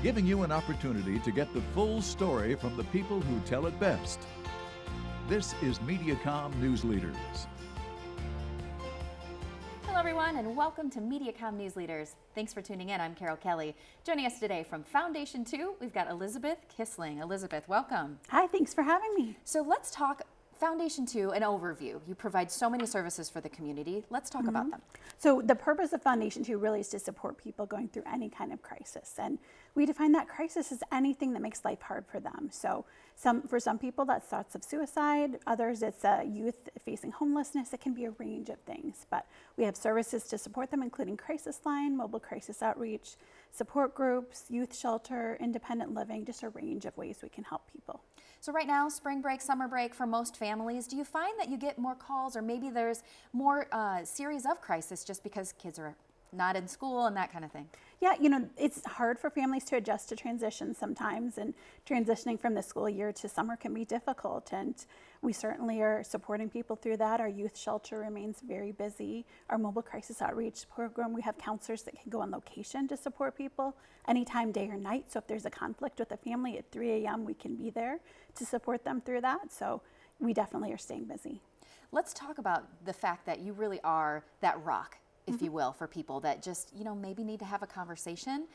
giving you an opportunity to get the full story from the people who tell it best. This is Mediacom News Leaders. Hello everyone and welcome to Mediacom News Leaders. Thanks for tuning in. I'm Carol Kelly. Joining us today from Foundation 2, we've got Elisabeth Kissling. Elisabeth, welcome. Hi, thanks for having me. So let's talk Foundation 2, an overview. You provide so many services for the community. Let's talk about them. So the purpose of Foundation 2 really is to support people going through any kind of crisis. And we define that crisis as anything that makes life hard for them. So for some people, that's thoughts of suicide. Others, it's youth facing homelessness. It can be a range of things. But we have services to support them, including crisis line, mobile crisis outreach, support groups, youth shelter, independent living, just a range of ways we can help people. So right now, spring break, summer break for most families, do you find that you get more calls or maybe there's more series of crisis just because kids are not in school and that kind of thing? Yeah, you know, it's hard for families to adjust to transition sometimes, and transitioning from the school year to summer can be difficult, and we certainly are supporting people through that. Our youth shelter remains very busy. Our mobile crisis outreach program, we have counselors that can go on location to support people anytime, day or night. So if there's a conflict with a family at 3 a.m., we can be there to support them through that. So we definitely are staying busy. Let's talk about the fact that you really are that rock, if you will, for people that just, you know, maybe need to have a conversation.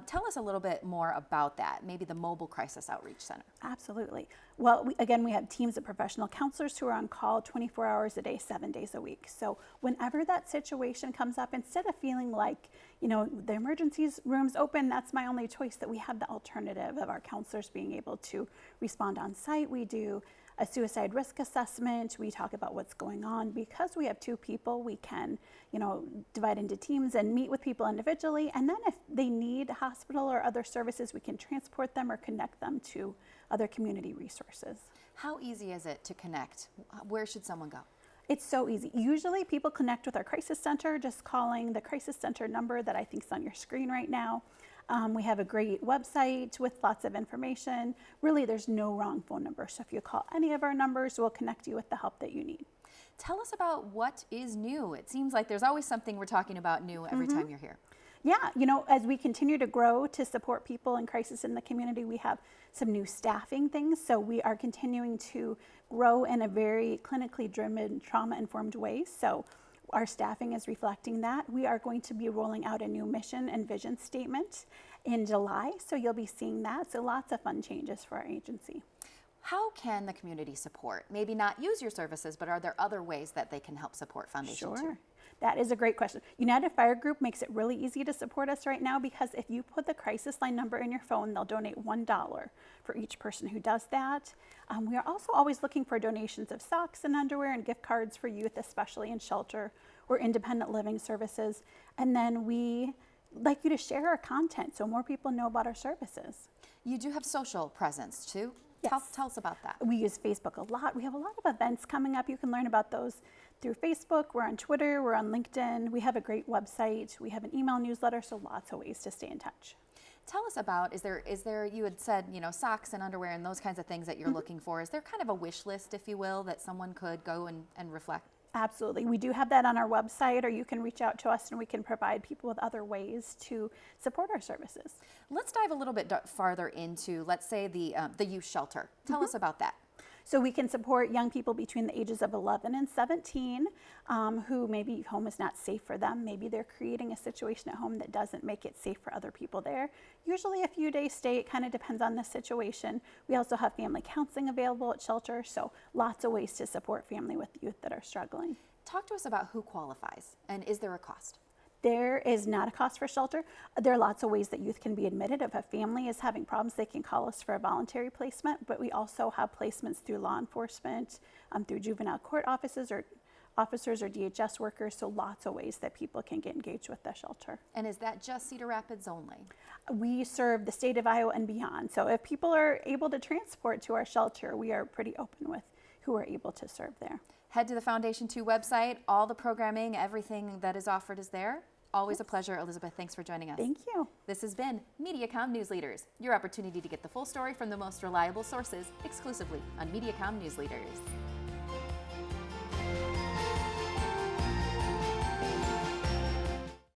Tell us a little bit more about that, maybe the Mobile Crisis Outreach Center. Absolutely. Well, we have teams of professional counselors who are on call 24 hours a day, 7 days a week. So whenever that situation comes up, instead of feeling like, you know, the emergencies room's open, that's my only choice, that we have the alternative of our counselors being able to respond on site. We do a suicide risk assessment. We talk about what's going on. Because we have two people, we can, you know, divide into teams and meet with people individually. And then if they need hospital or other services, we can transport them or connect them to other community resources. How easy is it to connect? Where should someone go? It's so easy. Usually people connect with our crisis center, just calling the crisis center number that I think is on your screen right now. We have a great website with lots of information. Really, there's no wrong phone number. So if you call any of our numbers, we'll connect you with the help that you need. Tell us about what is new. It seems like there's always something we're talking about new every time you're here. Yeah, you know, as we continue to grow to support people in crisis in the community, we have some new staffing things. So we are continuing to grow in a very clinically driven, trauma-informed way. So our staffing is reflecting that. We are going to be rolling out a new mission and vision statement in July, so you'll be seeing that. So lots of fun changes for our agency. How can the community support? Maybe not use your services, but are there other ways that they can help support Foundation 2? Sure. That is a great question. United Fire Group makes it really easy to support us right now, because if you put the crisis line number in your phone, they'll donate $1 for each person who does that. We are also always looking for donations of socks and underwear and gift cards for youth, especially in shelter or independent living services. And then we like you to share our content so more people know about our services. You do have social presence too? Yes. Tell us about that. We use Facebook a lot. We have a lot of events coming up. You can learn about those through Facebook. We're on Twitter. We're on LinkedIn. We have a great website. We have an email newsletter, so lots of ways to stay in touch. Tell us about, is there, you had said, you know, socks and underwear and those kinds of things that you're looking for. Is there kind of a wish list, if you will, that someone could go and reflect? Absolutely. We do have that on our website, or you can reach out to us and we can provide people with other ways to support our services. Let's dive a little bit farther into, let's say, the youth shelter. Tell us about that. So we can support young people between the ages of 11 and 17 who maybe home is not safe for them. Maybe they're creating a situation at home that doesn't make it safe for other people there. Usually a few days stay, it kind of depends on the situation. We also have family counseling available at shelter, so lots of ways to support family with youth that are struggling. Talk to us about who qualifies, and is there a cost? There is not a cost for shelter. There are lots of ways that youth can be admitted. If a family is having problems, they can call us for a voluntary placement, but we also have placements through law enforcement, through juvenile court officers or DHS workers, so lots of ways that people can get engaged with the shelter. And is that just Cedar Rapids only? We serve the state of Iowa and beyond, so if people are able to transport to our shelter, we are pretty open with who are able to serve there. Head to the Foundation 2 website. All the programming, everything that is offered is there. Always a pleasure, Elisabeth. Thanks for joining us. Thank you. This has been Mediacom News Leaders, your opportunity to get the full story from the most reliable sources exclusively on Mediacom News Leaders.